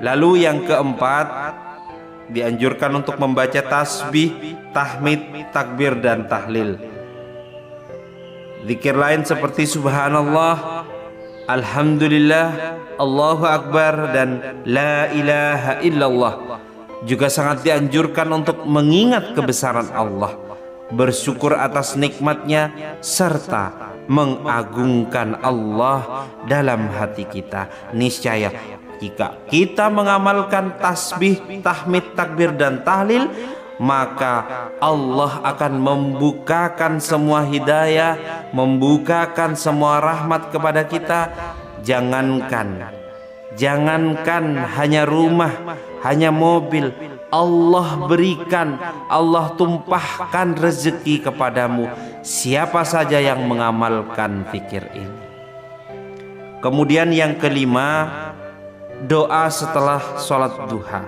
Lalu yang keempat, dianjurkan untuk membaca tasbih, tahmid, takbir, dan tahlil. Zikir lain seperti subhanallah, alhamdulillah, Allahu akbar, dan la ilaha illallah juga sangat dianjurkan untuk mengingat kebesaran Allah, bersyukur atas nikmatnya, serta mengagungkan Allah dalam hati kita. Niscaya jika kita mengamalkan tasbih, tahmid, takbir, dan tahlil, maka Allah akan membukakan semua hidayah, membukakan semua rahmat kepada kita. Jangankan hanya rumah, hanya mobil, Allah berikan, Allah tumpahkan rezeki kepadamu siapa saja yang mengamalkan zikir ini. Kemudian yang kelima, doa setelah sholat duha.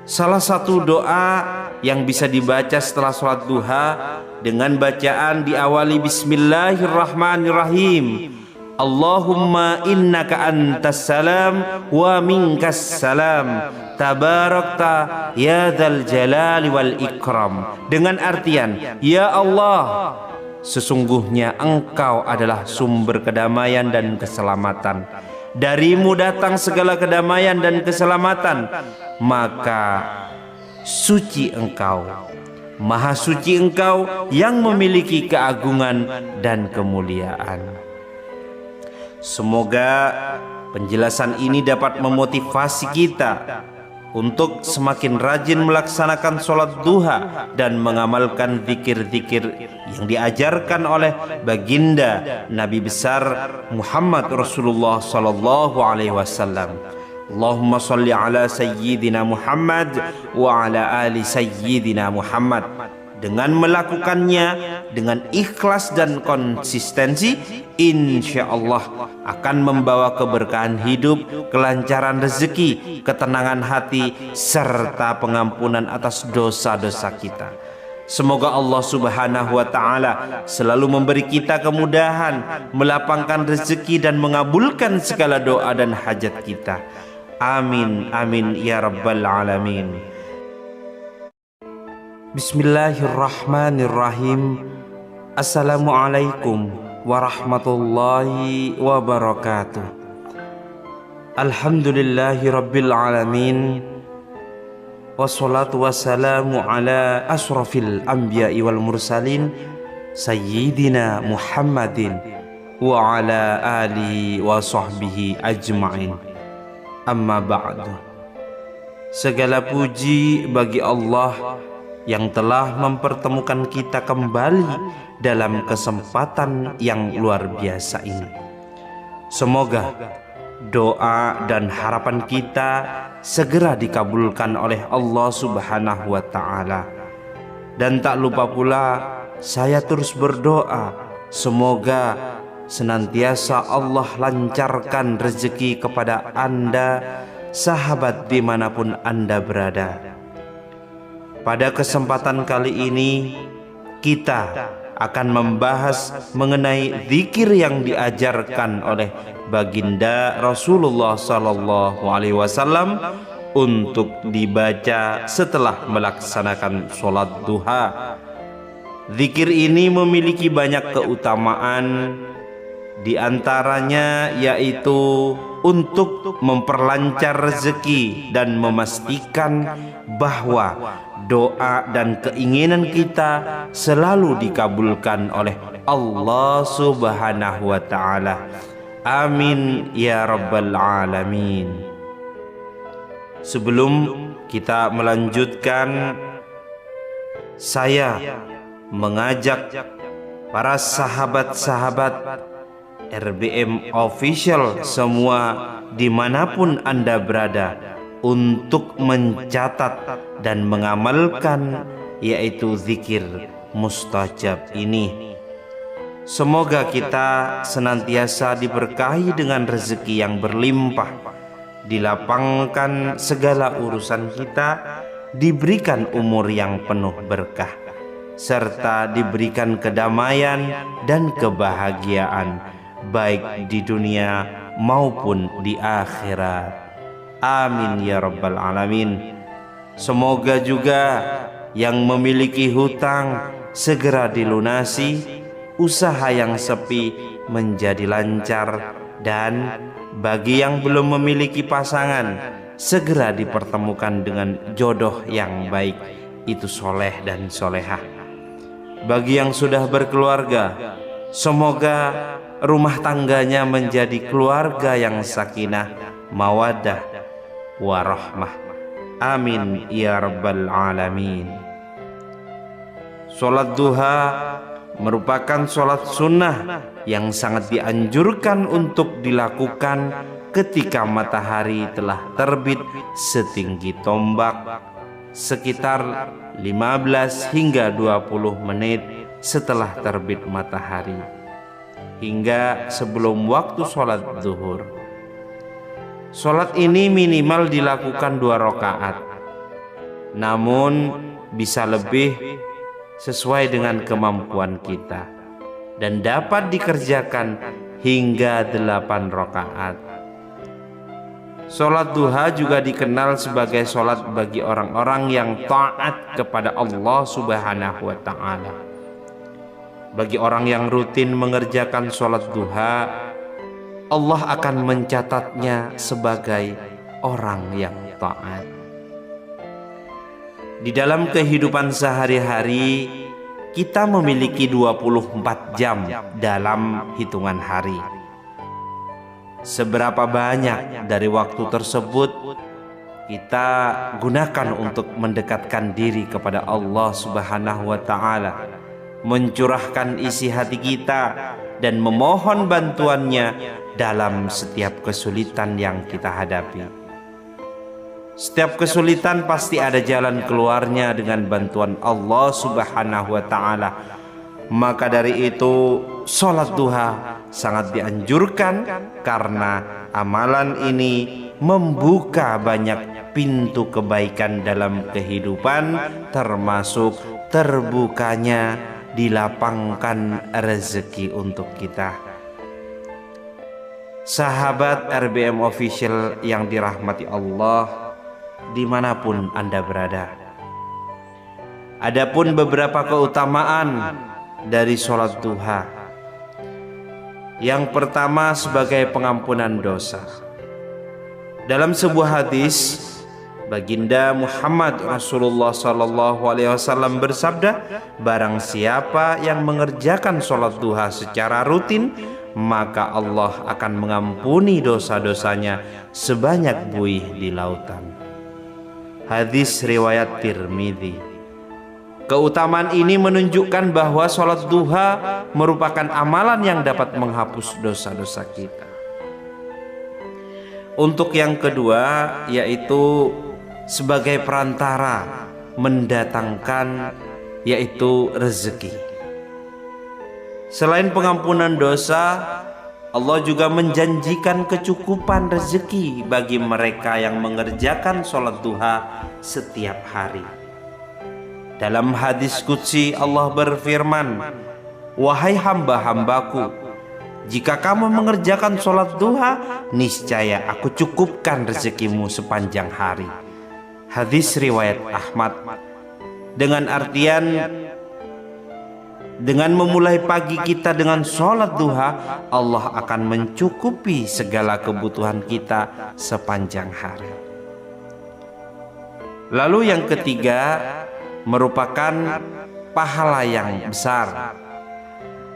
Salah satu doa yang bisa dibaca setelah sholat duha dengan bacaan diawali Bismillahirrahmanirrahim. Allahumma innaka antas salam wa minkas salam, tabarakta ya dzal jalali wal ikram. Dengan artian, ya Allah, sesungguhnya Engkau adalah sumber kedamaian dan keselamatan. Darimu datang segala kedamaian dan keselamatan. Maka suci Engkau, maha suci Engkau yang memiliki keagungan dan kemuliaan. Semoga penjelasan ini dapat memotivasi kita untuk semakin rajin melaksanakan sholat duha dan mengamalkan zikir-zikir yang diajarkan oleh baginda Nabi besar Muhammad Rasulullah sallallahu alaihi wasallam. Allahumma sholli ala sayyidina Muhammad wa ala ali sayyidina Muhammad. Dengan melakukannya dengan ikhlas dan konsistensi, insya Allah akan membawa keberkahan hidup, kelancaran rezeki, ketenangan hati, serta pengampunan atas dosa-dosa kita. Semoga Allah Subhanahu wa Ta'ala selalu memberi kita kemudahan, melapangkan rezeki, dan mengabulkan segala doa dan hajat kita. Amin, amin ya rabbal alamin. Bismillahirrahmanirrahim. Assalamualaikum warahmatullahi wabarakatuh. Alhamdulillahi rabbil alamin. Wassalatu wassalamu ala asrafil anbiya'i wal mursalin, sayyidina Muhammadin wa ala alihi wa sahbihi ajma'in. Amma ba'du. Segala puji bagi Allah yang telah mempertemukan kita kembali dalam kesempatan yang luar biasa ini. Semoga doa dan harapan kita segera dikabulkan oleh Allah Subhanahu wa Ta'ala. Dan tak lupa pula saya terus berdoa, semoga senantiasa Allah lancarkan rezeki kepada Anda, sahabat dimanapun Anda berada. Pada kesempatan kali ini kita akan membahas mengenai zikir yang diajarkan oleh baginda Rasulullah sallallahu alaihi wasallam untuk dibaca setelah melaksanakan sholat duha. Zikir ini memiliki banyak keutamaan, di antaranya yaitu untuk memperlancar rezeki dan memastikan bahwa doa dan keinginan kita selalu dikabulkan oleh Allah Subhanahu wa Ta'ala. Amin ya rabbal alamin. Sebelum kita melanjutkan, saya mengajak para sahabat-sahabat RBM Official semua dimanapun Anda berada untuk mencatat dan mengamalkan yaitu zikir mustajab ini. Semoga kita senantiasa diberkahi dengan rezeki yang berlimpah, dilapangkan segala urusan kita, diberikan umur yang penuh berkah, serta diberikan kedamaian dan kebahagiaan baik di dunia maupun di akhirat. Amin ya rabbal alamin. Semoga juga yang memiliki hutang segera dilunasi, usaha yang sepi menjadi lancar, dan bagi yang belum memiliki pasangan segera dipertemukan dengan jodoh yang baik, itu soleh dan solehah. Bagi yang sudah berkeluarga, semoga rumah tangganya menjadi keluarga yang sakinah, mawaddah, warahmah. Amin ya rabbal alamin. Sholat duha merupakan sholat sunnah yang sangat dianjurkan untuk dilakukan ketika matahari telah terbit setinggi tombak, sekitar 15 hingga 20 menit setelah terbit matahari, hingga sebelum waktu sholat zuhur. Sholat ini minimal dilakukan 2 rakaat, namun bisa lebih sesuai dengan kemampuan kita, dan dapat dikerjakan hingga 8 rakaat. Sholat duha juga dikenal sebagai sholat bagi orang-orang yang taat kepada Allah Subhanahu wa Ta'ala. Bagi orang yang rutin mengerjakan sholat duha, Allah akan mencatatnya sebagai orang yang taat. Di dalam kehidupan sehari-hari, kita memiliki 24 jam dalam hitungan hari. Seberapa banyak dari waktu tersebut kita gunakan untuk mendekatkan diri kepada Allah Subhanahu wa Ta'ala, mencurahkan isi hati kita dan memohon bantuannya dalam setiap kesulitan yang kita hadapi. Setiap kesulitan pasti ada jalan keluarnya dengan bantuan Allah Subhanahu wa Ta'ala. Maka dari itu, sholat duha sangat dianjurkan karena amalan ini membuka banyak pintu kebaikan dalam kehidupan, termasuk terbukanya dilapangkan rezeki untuk kita. Sahabat RBM Official yang dirahmati Allah, dimanapun Anda berada, adapun beberapa keutamaan dari sholat duha. Yang pertama, sebagai pengampunan dosa. Dalam sebuah hadis, Baginda Muhammad Rasulullah SAW bersabda, barang siapa yang mengerjakan sholat duha secara rutin, maka Allah akan mengampuni dosa-dosanya sebanyak buih di lautan. Hadis riwayat Tirmidzi. Keutamaan ini menunjukkan bahwa sholat duha merupakan amalan yang dapat menghapus dosa-dosa kita. Untuk yang kedua, yaitu sebagai perantara mendatangkan, yaitu rezeki. Selain pengampunan dosa, Allah juga menjanjikan kecukupan rezeki bagi mereka yang mengerjakan sholat duha setiap hari. Dalam hadis qudsi Allah berfirman, wahai hamba-hambaku, jika kamu mengerjakan sholat duha, niscaya aku cukupkan rezekimu sepanjang hari. Hadis riwayat Ahmad. Dengan artian, dengan memulai pagi kita dengan sholat duha, Allah akan mencukupi segala kebutuhan kita sepanjang hari. Lalu yang ketiga, merupakan pahala yang besar.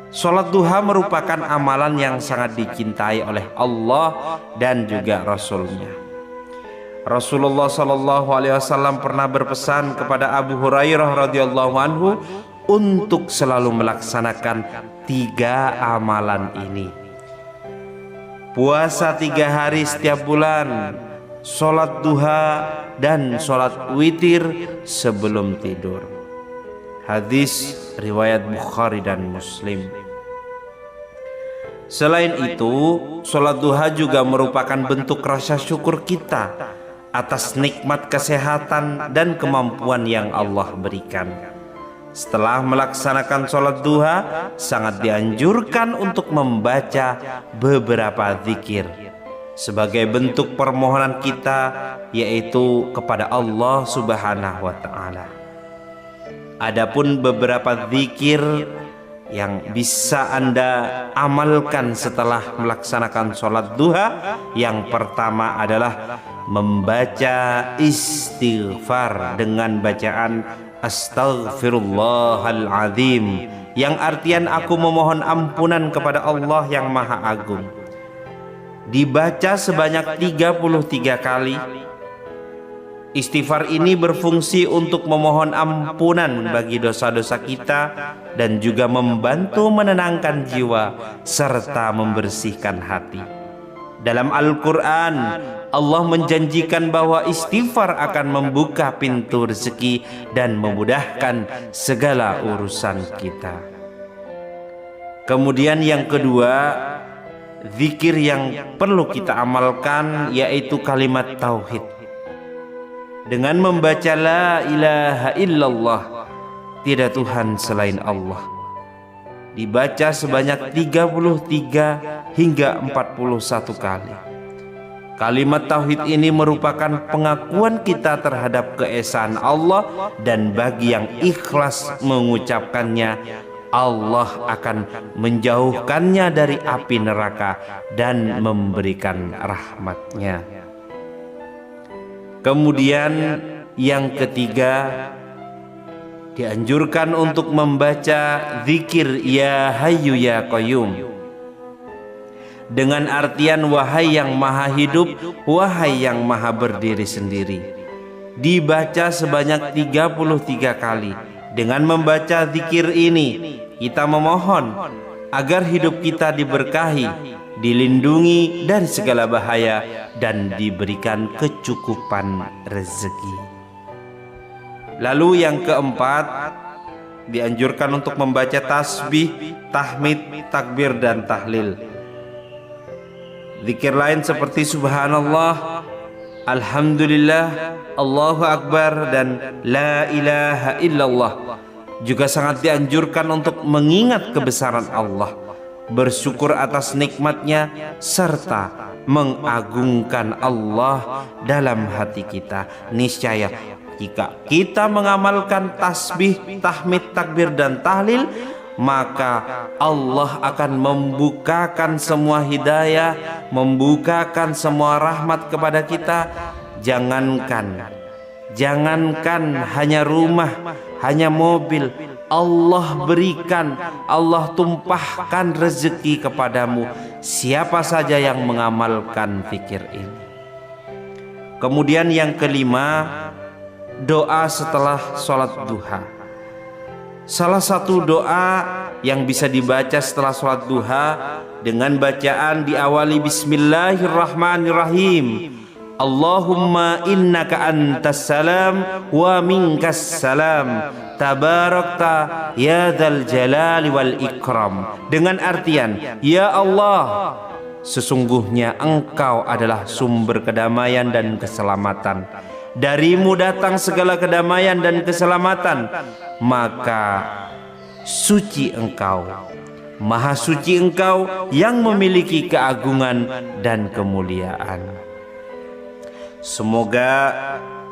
Sholat duha merupakan amalan yang sangat dicintai oleh Allah dan juga Rasul-Nya. Rasulullah SAW pernah berpesan kepada Abu Hurairah radhiyallahu anhu untuk selalu melaksanakan 3 amalan ini: puasa 3 hari setiap bulan, sholat duha, dan sholat witir sebelum tidur. Hadis riwayat Bukhari dan Muslim. Selain itu, sholat duha juga merupakan bentuk rasa syukur kita atas nikmat kesehatan dan kemampuan yang Allah berikan. Setelah melaksanakan sholat duha, sangat dianjurkan untuk membaca beberapa zikir. sebagai bentuk permohonan kita, yaitu kepada Allah Subhanahu wa Ta'ala. Adapun beberapa zikir yang bisa Anda amalkan setelah melaksanakan sholat duha, yang pertama adalah membaca istighfar dengan bacaan Astaghfirullahaladzim, yang artian aku memohon ampunan kepada Allah yang Maha Agung. Dibaca sebanyak 33 kali. Istighfar ini berfungsi untuk memohon ampunan bagi dosa-dosa kita dan juga membantu menenangkan jiwa serta membersihkan hati. Dalam Al-Quran, Allah menjanjikan bahwa istighfar akan membuka pintu rezeki dan memudahkan segala urusan kita. Kemudian yang kedua, zikir yang perlu kita amalkan yaitu kalimat tauhid. Dengan membaca la ilaha illallah, tidak Tuhan selain Allah, dibaca sebanyak 33 hingga 41 kali. Kalimat tauhid ini merupakan pengakuan kita terhadap keesaan Allah, dan bagi yang ikhlas mengucapkannya, Allah akan menjauhkannya dari api neraka dan memberikan rahmat-Nya. Kemudian yang ketiga, dianjurkan untuk membaca zikir Ya Hayyu Ya Qayyum, dengan artian wahai yang maha hidup, wahai yang maha berdiri sendiri. Dibaca sebanyak 33 kali. Dengan membaca zikir ini, kita memohon agar hidup kita diberkahi, dilindungi dari segala bahaya, dan diberikan kecukupan rezeki. Lalu yang keempat, dianjurkan untuk membaca tasbih, tahmid, takbir, dan tahlil. Zikir lain seperti subhanallah, alhamdulillah, Allahu Akbar, dan la ilaha illallah juga sangat dianjurkan untuk mengingat kebesaran Allah, bersyukur atas nikmatnya, serta mengagungkan Allah dalam hati kita. Niscaya jika kita mengamalkan tasbih, tahmid, takbir, dan tahlil, maka Allah akan membukakan semua hidayah, membukakan semua rahmat kepada kita. Jangankan hanya rumah, hanya mobil, Allah berikan, Allah tumpahkan rezeki kepadamu siapa saja yang mengamalkan zikir ini. Kemudian yang kelima, doa setelah sholat duha. Salah satu doa yang bisa dibaca setelah sholat duha dengan bacaan diawali Bismillahirrahmanirrahim. Allahumma innaka antas salam wa minkas salam, tabarakta ya dzal jalali wal ikram. Dengan artian, ya Allah, sesungguhnya Engkau adalah sumber kedamaian dan keselamatan. Darimu datang segala kedamaian dan keselamatan, maka suci Engkau, maha suci Engkau yang memiliki keagungan dan kemuliaan. Semoga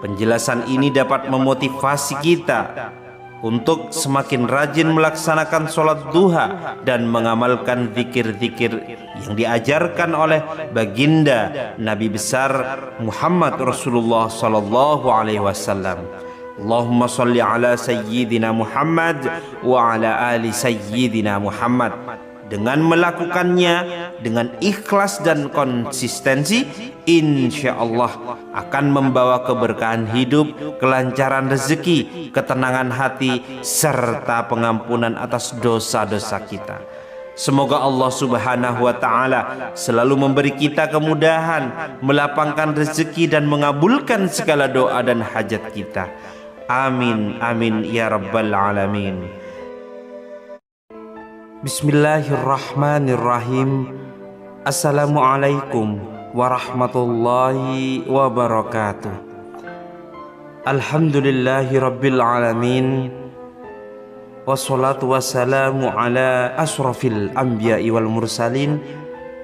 penjelasan ini dapat memotivasi kita untuk semakin rajin melaksanakan sholat duha dan mengamalkan zikir-zikir yang diajarkan oleh baginda Nabi besar Muhammad Rasulullah sallallahu alaihi wasallam. Allahumma salli ala sayyidina Muhammad wa ala ali sayyidina Muhammad. Dengan melakukannya dengan ikhlas dan konsistensi, insya Allah akan membawa keberkahan hidup, kelancaran rezeki, ketenangan hati, serta pengampunan atas dosa-dosa kita. Semoga Allah Subhanahu wa Ta'ala selalu memberi kita kemudahan, melapangkan rezeki, dan mengabulkan segala doa dan hajat kita. Amin, amin ya rabbal alamin. Bismillahirrahmanirrahim. Assalamualaikum warahmatullahi wabarakatuh. Alhamdulillahi rabbil alamin, wassalatu wassalamu ala asrafil anbiya'i wal mursalin,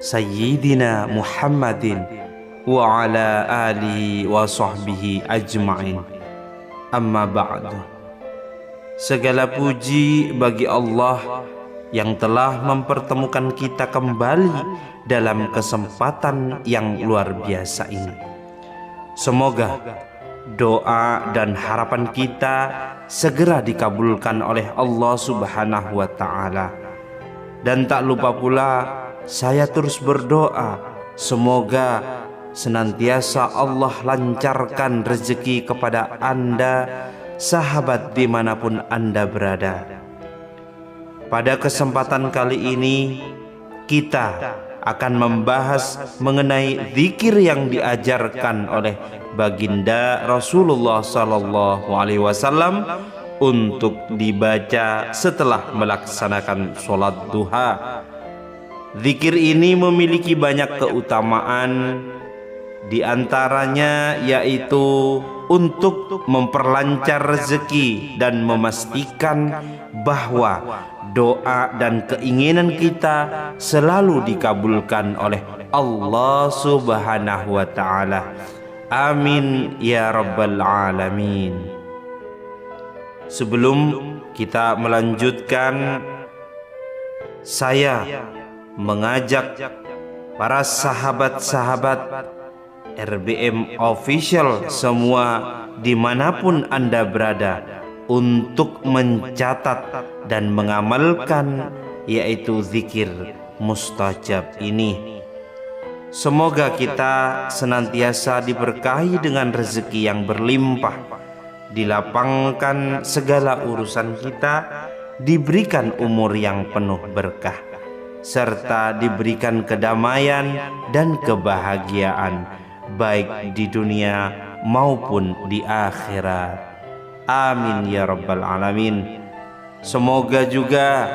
Sayyidina Muhammadin wa ala alihi wa sahbihi ajma'in. Amma ba'du. Segala puji bagi Allah yang telah mempertemukan kita kembali dalam kesempatan yang luar biasa ini. Semoga doa dan harapan kita segera dikabulkan oleh Allah Subhanahu wa Ta'ala. Dan tak lupa pula, saya terus berdoa semoga senantiasa Allah lancarkan rezeki kepada Anda, sahabat dimanapun Anda berada. Pada kesempatan kali ini kita akan membahas mengenai zikir yang diajarkan oleh baginda Rasulullah sallallahu alaihi wasallam untuk dibaca setelah melaksanakan sholat duha. Zikir ini memiliki banyak keutamaan, di antaranya yaitu untuk memperlancar rezeki dan memastikan bahwa doa dan keinginan kita selalu dikabulkan oleh Allah Subhanahu wa Ta'ala. Amin ya rabbal alamin. Sebelum kita melanjutkan, saya mengajak para sahabat-sahabat RBM Official semua dimanapun Anda berada untuk mencatat dan mengamalkan yaitu zikir mustajab ini. Semoga kita senantiasa diberkahi dengan rezeki yang berlimpah, dilapangkan segala urusan kita, diberikan umur yang penuh berkah, serta diberikan kedamaian dan kebahagiaan baik di dunia maupun di akhirat. Amin ya rabbal alamin. Semoga juga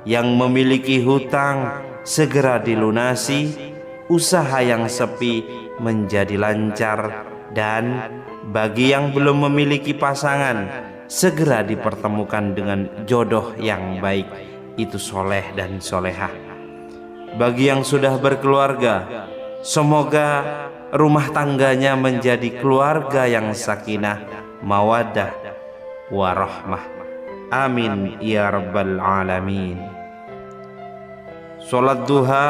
yang memiliki hutang segera dilunasi, usaha yang sepi menjadi lancar, dan bagi yang belum memiliki pasangan segera dipertemukan dengan jodoh yang baik, itu soleh dan solehah. Bagi yang sudah berkeluarga, semoga rumah tangganya menjadi keluarga yang sakinah, mawaddah, warahmah. Amin ya rabbal alamin. Sholat duha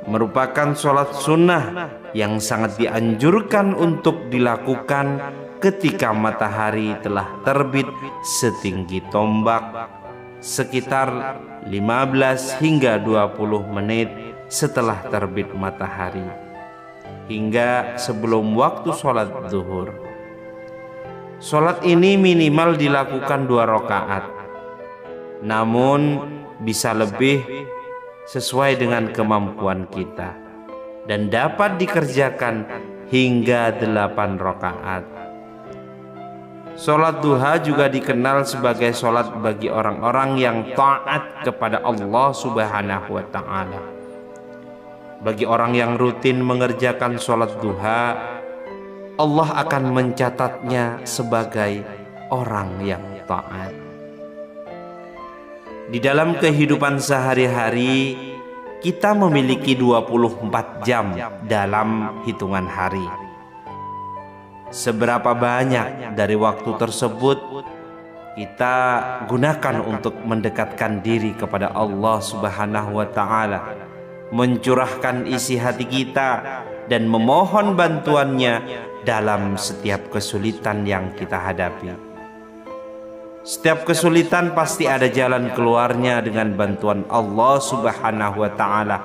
merupakan sholat sunnah yang sangat dianjurkan untuk dilakukan ketika matahari telah terbit setinggi tombak, sekitar 15 hingga 20 menit setelah terbit matahari, hingga sebelum waktu sholat zuhur. Sholat ini minimal dilakukan 2 rakaat, namun bisa lebih sesuai dengan kemampuan kita, dan dapat dikerjakan hingga 8 rakaat. Sholat duha juga dikenal sebagai sholat bagi orang-orang yang taat kepada Allah Subhanahu wa Ta'ala. Bagi orang yang rutin mengerjakan sholat duha, Allah akan mencatatnya sebagai orang yang taat. Di dalam kehidupan sehari-hari, kita memiliki 24 jam dalam hitungan hari. Seberapa banyak dari waktu tersebut kita gunakan untuk mendekatkan diri kepada Allah Subhanahu wa Ta'ala, mencurahkan isi hati kita dan memohon bantuannya dalam setiap kesulitan yang kita hadapi. Setiap kesulitan pasti ada jalan keluarnya dengan bantuan Allah Subhanahu wa Ta'ala.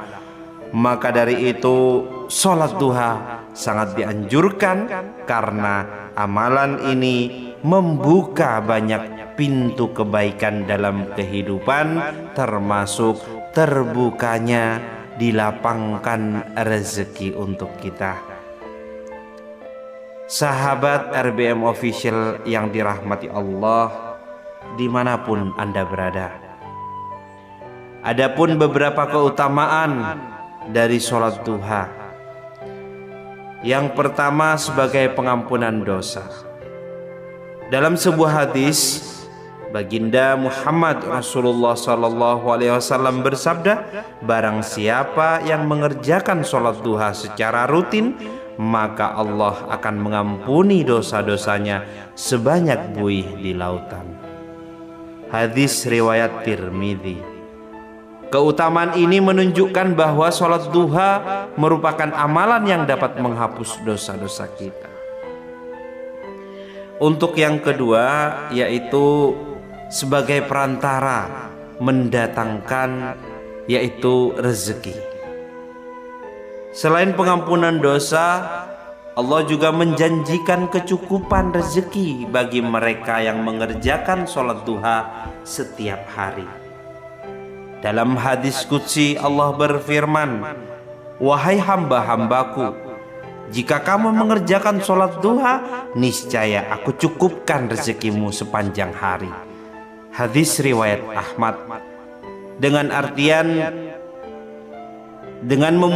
Maka dari itu, sholat duha sangat dianjurkan karena amalan ini membuka banyak pintu kebaikan dalam kehidupan, termasuk terbukanya dilapangkan rezeki untuk kita. Sahabat RBM Official yang dirahmati Allah, dimanapun Anda berada, adapun beberapa keutamaan dari sholat duha. Yang pertama, sebagai pengampunan dosa. Dalam sebuah hadis, Baginda Muhammad Rasulullah SAW bersabda, barang siapa yang mengerjakan sholat duha secara rutin, maka Allah akan mengampuni dosa-dosanya sebanyak buih di lautan. Hadis riwayat Tirmidzi. Keutamaan ini menunjukkan bahwa sholat duha merupakan amalan yang dapat menghapus dosa-dosa kita. Untuk yang kedua, yaitu sebagai perantara mendatangkan yaitu rezeki. Selain pengampunan dosa, Allah juga menjanjikan kecukupan rezeki bagi mereka yang mengerjakan sholat duha setiap hari. Dalam hadis qudsi Allah berfirman, wahai hamba-hambaku, jika kamu mengerjakan sholat duha, niscaya aku cukupkan rezekimu sepanjang hari. Hadis riwayat Ahmad. Dengan artian, dengan